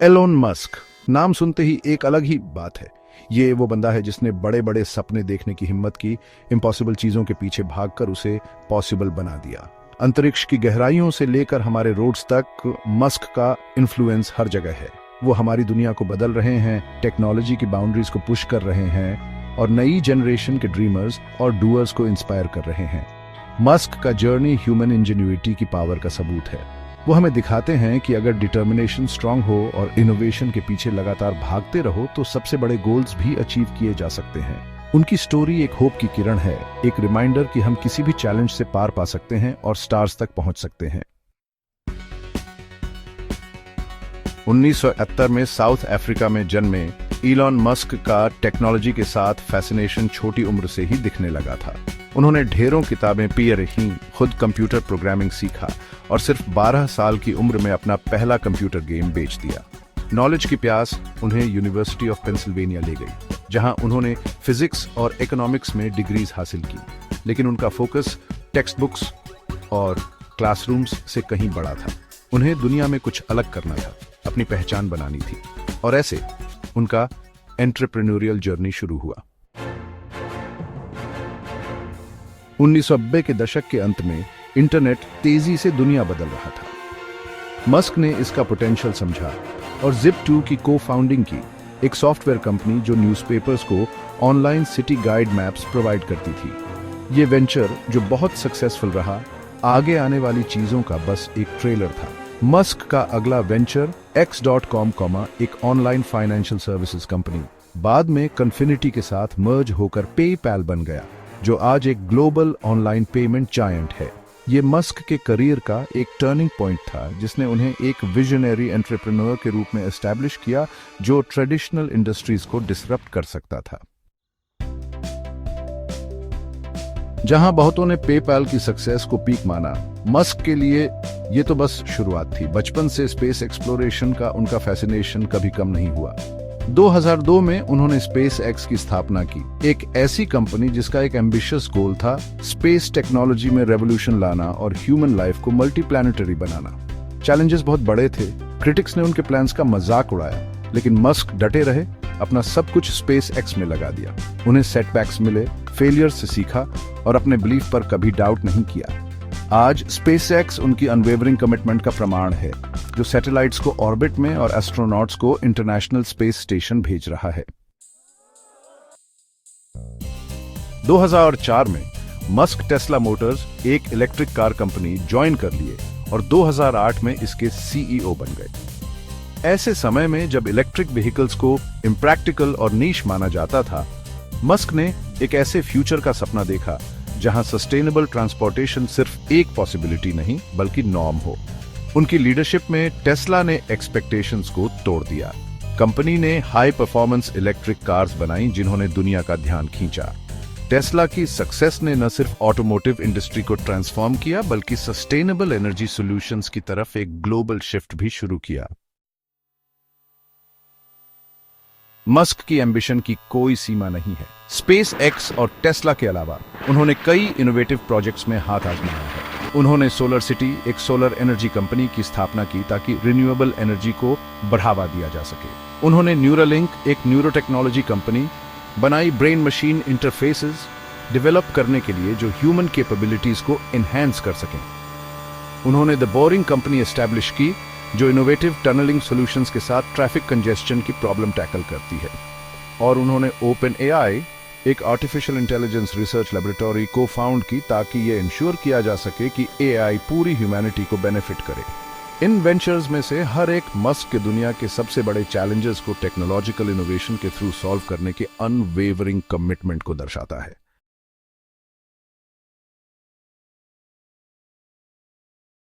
Elon Musk, नाम सुनते ही एक अलग ही बात है। ये वो बंदा है जिसने बड़े बड़े सपने देखने की हिम्मत की, इम्पॉसिबल चीजों के पीछे भागकर उसे पॉसिबल बना दिया। अंतरिक्ष की गहराइयों से लेकर हमारे रोड्स तक मस्क का इन्फ्लुएंस हर जगह है। वो हमारी दुनिया को बदल रहे हैं, टेक्नोलॉजी की बाउंड्रीज को पुश कर रहे हैं और नई जनरेशन के ड्रीमर्स और डूअर्स को इंस्पायर कर रहे हैं। मस्क का जर्नी ह्यूमन इंजेन्युइटी की पावर का सबूत है। वो हमें दिखाते हैं कि अगर डिटर्मिनेशन स्ट्रांग हो और इनोवेशन के पीछे लगातार भागते रहो तो सबसे बड़े गोल्स भी अचीव किए जा सकते हैं। उनकी स्टोरी एक होप की किरण है, एक रिमाइंडर कि हम किसी भी चैलेंज से पार पा सकते हैं और स्टार्स तक पहुंच सकते हैं। 1971 में साउथ अफ्रीका में जन्मे इलॉन मस्क का टेक्नोलॉजी के साथ फैसिनेशन छोटी उम्र से ही दिखने लगा था। उन्होंने ढेरों किताबें पढ़ रहीं, खुद कंप्यूटर प्रोग्रामिंग सीखा और सिर्फ 12 साल की उम्र में अपना पहला कंप्यूटर गेम बेच दिया। नॉलेज की प्यास उन्हें यूनिवर्सिटी ऑफ पेंसिल्वेनिया ले गई, जहां उन्होंने फिजिक्स और इकोनॉमिक्स में डिग्रीज हासिल की। लेकिन उनका फोकस टेक्स्ट बुक्स और क्लासरूम्स से कहीं बड़ा था। उन्हें दुनिया में कुछ अलग करना था, अपनी पहचान बनानी थी, और ऐसे उनका एंटरप्रेन्योरियल जर्नी शुरू हुआ। 1990 के दशक के अंत में इंटरनेट तेजी से दुनिया बदल रहा था। मस्क ने इसका पोटेंशियल समझा और Zip2 की को-फाउंडिंग की, एक सॉफ्टवेयर कंपनी जो न्यूज़पेपर्स को online city guide maps provide करती थी। ये वेंचर जो बहुत सक्सेसफुल रहा, आगे आने वाली चीजों का बस एक ट्रेलर था। मस्क का अगला वेंचर X.com, एक ऑनलाइन फाइनेंशियल सर्विसेज कंपनी, बाद में कन्फिनिटी के साथ मर्ज होकर पेपैल बन गया, जो आज एक ग्लोबल ऑनलाइन पेमेंट जायंट है। ये मस्क के करियर का एक टर्निंग पॉइंट था, जिसने उन्हें एक विजनरी एंटरप्रेन्योर के रूप में एस्टैब्लिश किया, जो ट्रेडिशनल इंडस्ट्रीज को डिसरप्ट कर सकता था। जहां बहुतों ने पेपैल की सक्सेस को पीक माना, मस्क के लिए ये तो बस शुरुआत थी। बचपन से स्पेस एक्सप्लोरेशन का उनका फैसिनेशन कभी कम नहीं हुआ। 2002 में उन्होंने स्पेस एक्स की स्थापना की, एक ऐसी कंपनी जिसका एक एम्बिशियस गोल था स्पेस टेक्नोलॉजी में रेवोल्यूशन लाना और ह्यूमन लाइफ को मल्टीप्लैनेटरी बनाना। चैलेंजेस बहुत बड़े थे, क्रिटिक्स ने उनके प्लान्स का मजाक उड़ाया, लेकिन मस्क डटे रहे, अपना सब कुछ स्पेस एक्स में लगा दिया। उन्हें सेटबैक्स मिले, फेलियर से सीखा और अपने बिलीफ पर कभी डाउट नहीं किया। आज स्पेसएक्स उनकी अनवेवरिंग कमिटमेंट का प्रमाण है, जो सैटेलाइट्स को ऑर्बिट में और एस्ट्रोनॉट्स को इंटरनेशनल स्पेस स्टेशन भेज रहा है। 2004 में मस्क टेस्ला मोटर्स, एक इलेक्ट्रिक कार कंपनी, ज्वाइन कर लिए और 2008 में इसके सीईओ बन गए। ऐसे समय में जब इलेक्ट्रिक व्हीकल्स को इम्प्रैक्टिकल और नीश माना जाता था, मस्क ने एक ऐसे फ्यूचर का सपना देखा जहां सस्टेनेबल ट्रांसपोर्टेशन सिर्फ एक पॉसिबिलिटी नहीं बल्कि नॉर्म हो। उनकी लीडरशिप में टेस्ला ने एक्सपेक्टेशंस को तोड़ दिया। कंपनी ने हाई परफॉर्मेंस इलेक्ट्रिक कार्स बनाई जिन्होंने दुनिया का ध्यान खींचा। टेस्ला की सक्सेस ने न सिर्फ ऑटोमोटिव इंडस्ट्री को ट्रांसफॉर्म किया बल्कि सस्टेनेबल एनर्जी सॉल्यूशंस की तरफ एक ग्लोबल शिफ्ट भी शुरू किया। मस्क की एम्बिशन की कोई सीमा नहीं है। स्पेस एक्स और टेस्ला के अलावा उन्होंने कई इनोवेटिव प्रोजेक्ट्स में हाथ आजमाया है। उन्होंने सोलर सिटी, एक सोलर एनर्जी कंपनी की स्थापना की ताकि रिन्यूएबल एनर्जी को बढ़ावा दिया जा सके। उन्होंने न्यूरालिंक, एक न्यूरोटेक्नोलॉजी कंपनी बनाई, ब्रेन मशीन इंटरफेसेस डेवलप करने के लिए जो ह्यूमन कैपेबिलिटीज को एनहांस कर सकें। उन्होंने द बोरिंग कंपनी एस्टैब्लिश की, जो इनोवेटिव टनलिंग सॉल्यूशंस के साथ ट्रैफिक कंजेस्शन की प्रॉब्लम टैकल करती है। और उन्होंने ओपन एआई, एक आर्टिफिशियल इंटेलिजेंस रिसर्च लेबोरेटरी को फाउंड की ताकि यह इंश्योर किया जा सके कि एआई पूरी ह्यूमैनिटी को बेनिफिट करे। इन वेंचर्स में से हर एक मस्क के दुनिया के सबसे बड़े चैलेंजेस को टेक्नोलॉजिकल इनोवेशन के थ्रू सॉल्व करने के अनवेवरिंग कमिटमेंट को दर्शाता है।